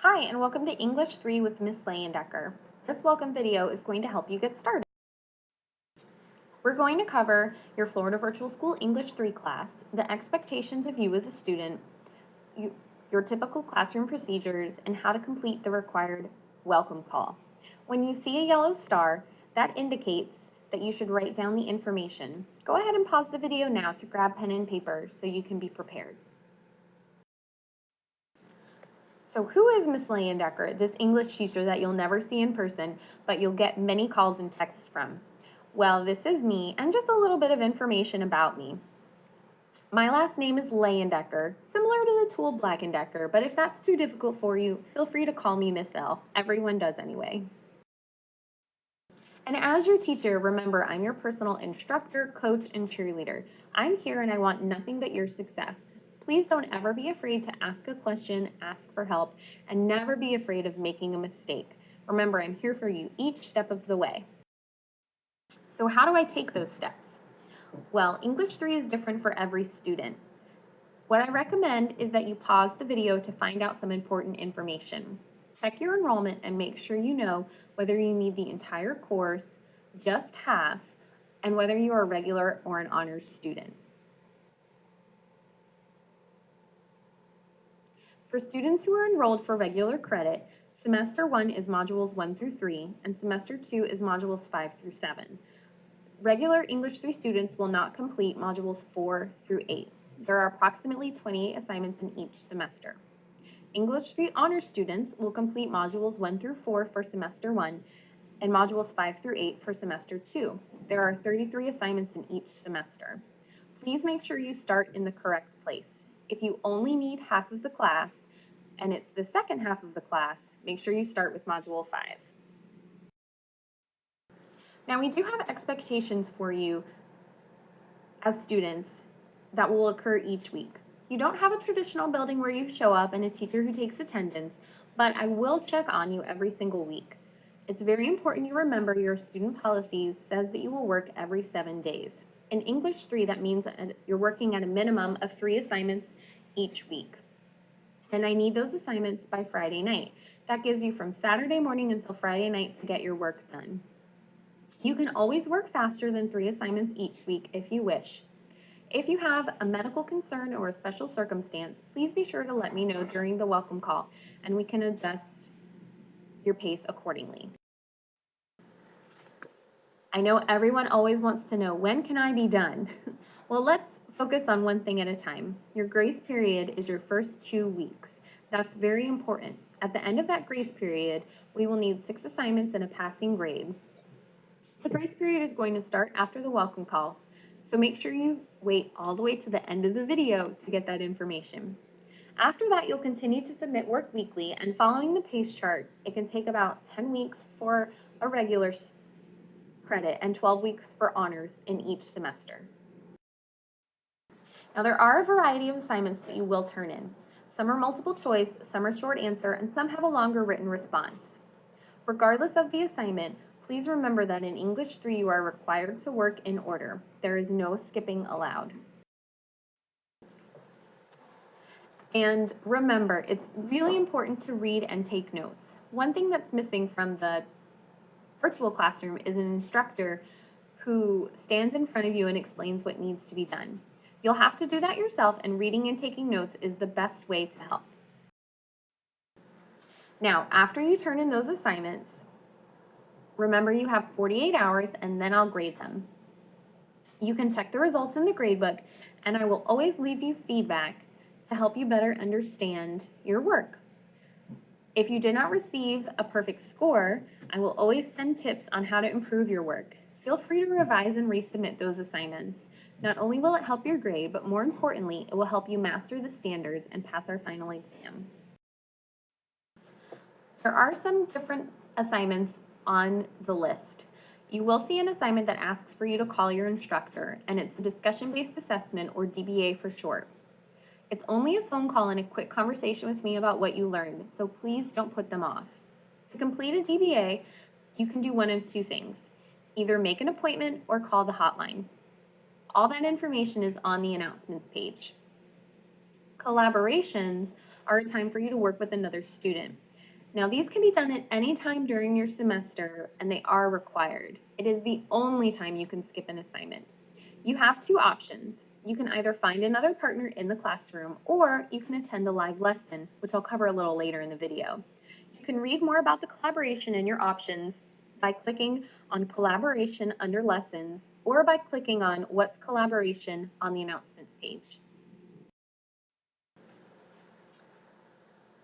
Hi, and welcome to English 3 with Miss Leyendecker. This welcome video is going to help you get started. We're going to cover your Florida Virtual School English 3 class, the expectations of you as a student, your typical classroom procedures, and how to complete the required welcome call. When you see a yellow star, that indicates that you should write down the information. Go ahead and pause the video now to grab pen and paper so you can be prepared. So who is Miss Leyendecker, this English teacher that you'll never see in person, but you'll get many calls and texts from? Well, this is me, and just a little bit of information about me. My last name is Leyendecker, similar to the tool Black & Decker, but if that's too difficult for you, feel free to call me Miss L. Everyone does anyway. And as your teacher, remember, I'm your personal instructor, coach, and cheerleader. I'm here and I want nothing but your success. Please don't ever be afraid to ask a question, ask for help, and never be afraid of making a mistake. Remember, I'm here for you each step of the way. So how do I take those steps? Well, English 3 is different for every student. What I recommend is that you pause the video to find out some important information. Check your enrollment and make sure you know whether you need the entire course, just half, and whether you are a regular or an honors student. For students who are enrolled for regular credit, Semester 1 is Modules 1 through 3, and Semester 2 is Modules 5 through 7. Regular English 3 students will not complete Modules 4 through 8. There are approximately 28 assignments in each semester. English 3 honors students will complete Modules 1 through 4 for Semester 1 and Modules 5 through 8 for Semester 2. There are 33 assignments in each semester. Please make sure you start in the correct place. If you only need half of the class, and it's the second half of the class, make sure you start with Module 5. Now, we do have expectations for you as students that will occur each week. You don't have a traditional building where you show up and a teacher who takes attendance, but I will check on you every single week. It's very important you remember your student policies says that you will work every 7 days. In English 3, that means that you're working at a minimum of 3 assignments each week. And I need those assignments by Friday night. That gives you from Saturday morning until Friday night to get your work done. You can always work faster than 3 assignments each week if you wish. If you have a medical concern or a special circumstance, please be sure to let me know during the welcome call, and we can adjust your pace accordingly. I know everyone always wants to know, when can I be done? Well, let's focus on one thing at a time. Your grace period is your first 2 weeks. That's very important. At the end of that grace period, we will need 6 assignments and a passing grade. The grace period is going to start after the welcome call, so make sure you wait all the way to the end of the video to get that information. After that, you'll continue to submit work weekly, and following the pace chart, it can take about 10 weeks for a regular credit and 12 weeks for honors in each semester. Now, there are a variety of assignments that you will turn in. Some are multiple choice, some are short answer, and some have a longer written response. Regardless of the assignment, please remember that in English 3 you are required to work in order. There is no skipping allowed. And remember, it's really important to read and take notes. One thing that's missing from the virtual classroom is an instructor who stands in front of you and explains what needs to be done. You'll have to do that yourself, and reading and taking notes is the best way to help. Now, after you turn in those assignments, remember you have 48 hours, and then I'll grade them. You can check the results in the gradebook, and I will always leave you feedback to help you better understand your work. If you did not receive a perfect score, I will always send tips on how to improve your work. Feel free to revise and resubmit those assignments. Not only will it help your grade, but more importantly, it will help you master the standards and pass our final exam. There are some different assignments on the list. You will see an assignment that asks for you to call your instructor, and it's a discussion-based assessment, or DBA for short. It's only a phone call and a quick conversation with me about what you learned, so please don't put them off. To complete a DBA, you can do one of 2 things. Either make an appointment or call the hotline. All that information is on the announcements page. Collaborations are a time for you to work with another student. Now, these can be done at any time during your semester, and they are required. It is the only time you can skip an assignment. You have two options. You can either find another partner in the classroom, or you can attend a live lesson, which I'll cover a little later in the video. You can read more about the collaboration and your options by clicking on Collaboration under Lessons, or by clicking on What's Collaboration on the announcements page.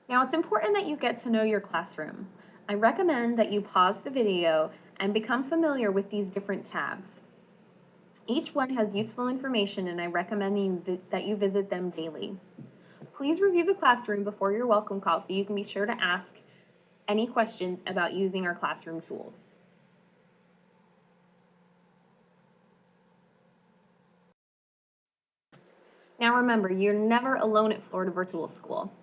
Now, it's important that you get to know your classroom. I recommend that you pause the video and become familiar with these different tabs. Each one has useful information, and I recommend that you visit them daily. Please review the classroom before your welcome call so you can be sure to ask any questions about using our classroom tools. Now remember, you're never alone at Florida Virtual School.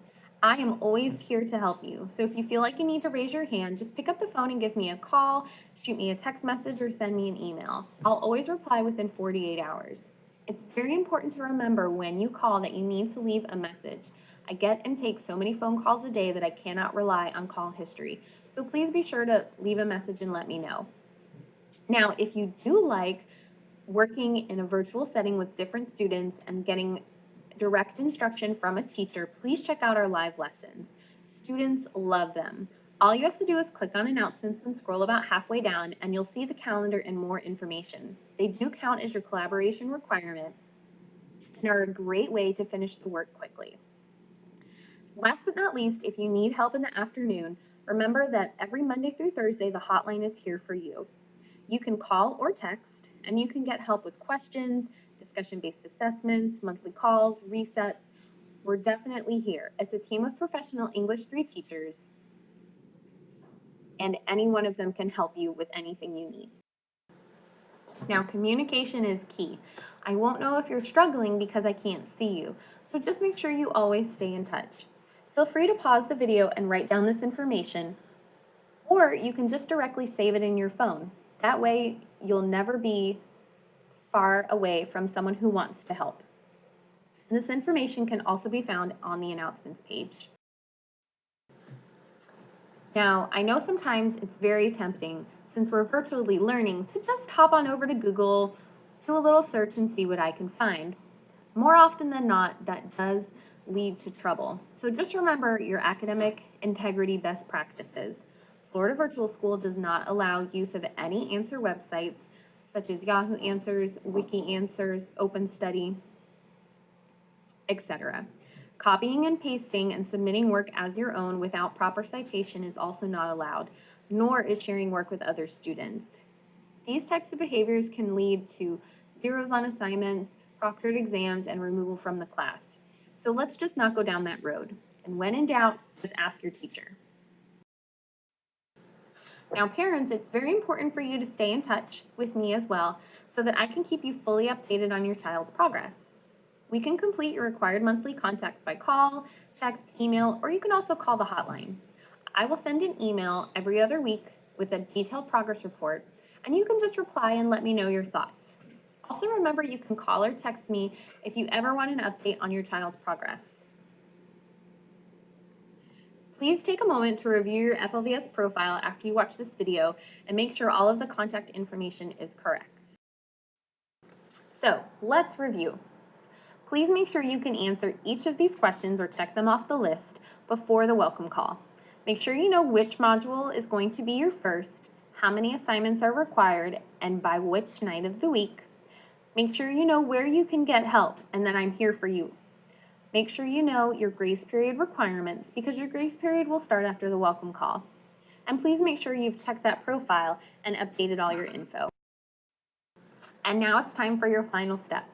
I am always here to help you. So if you feel like you need to raise your hand, just pick up the phone and give me a call, shoot me a text message, or send me an email. I'll always reply within 48 hours. It's very important to remember when you call that you need to leave a message. I get and take so many phone calls a day that I cannot rely on call history. So please be sure to leave a message and let me know. Now, if you do like working in a virtual setting with different students and getting direct instruction from a teacher, please check out our live lessons. Students love them. All you have to do is click on announcements and scroll about halfway down, and you'll see the calendar and more information. They do count as your collaboration requirement and are a great way to finish the work quickly. Last but not least, if you need help in the afternoon, remember that every Monday through Thursday, the hotline is here for you. You can call or text, and you can get help with questions, discussion-based assessments, monthly calls, resets. We're definitely here. It's a team of professional English 3 teachers, and any one of them can help you with anything you need. Now, communication is key. I won't know if you're struggling because I can't see you, so just make sure you always stay in touch. Feel free to pause the video and write down this information, or you can just directly save it in your phone. That way, you'll never be far away from someone who wants to help. This information can also be found on the announcements page. Now, I know sometimes it's very tempting, since we're virtually learning, to just hop on over to Google, do a little search, and see what I can find. More often than not, that does lead to trouble. So just remember your academic integrity best practices. Florida Virtual School does not allow use of any answer websites, such as Yahoo Answers, Wiki Answers, OpenStudy, etc. Copying and pasting and submitting work as your own without proper citation is also not allowed, nor is sharing work with other students. These types of behaviors can lead to zeros on assignments, proctored exams, and removal from the class. So let's just not go down that road. And when in doubt, just ask your teacher. Now, parents, it's very important for you to stay in touch with me as well so that I can keep you fully updated on your child's progress. We can complete your required monthly contact by call, text, email, or you can also call the hotline. I will send an email every other week with a detailed progress report, and you can just reply and let me know your thoughts. Also remember, you can call or text me if you ever want an update on your child's progress. Please take a moment to review your FLVS profile after you watch this video and make sure all of the contact information is correct. So let's review. Please make sure you can answer each of these questions or check them off the list before the welcome call. Make sure you know which module is going to be your first, how many assignments are required, and by which night of the week. Make sure you know where you can get help and that I'm here for you. Make sure you know your grace period requirements because your grace period will start after the welcome call. And please make sure you've checked that profile and updated all your info. And now it's time for your final step.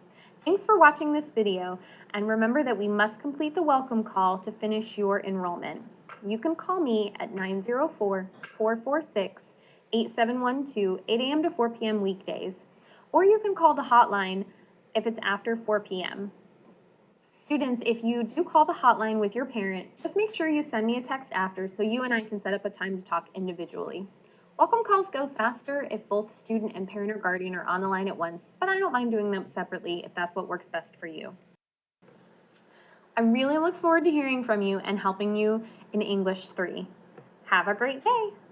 Thanks for watching this video, and remember that we must complete the welcome call to finish your enrollment. You can call me at 904-446-8712, 8 a.m. to 4 p.m. weekdays, or you can call the hotline if it's after 4 p.m. Students, if you do call the hotline with your parent, just make sure you send me a text after so you and I can set up a time to talk individually. Welcome calls go faster if both student and parent or guardian are on the line at once, but I don't mind doing them separately if that's what works best for you. I really look forward to hearing from you and helping you in English 3. Have a great day.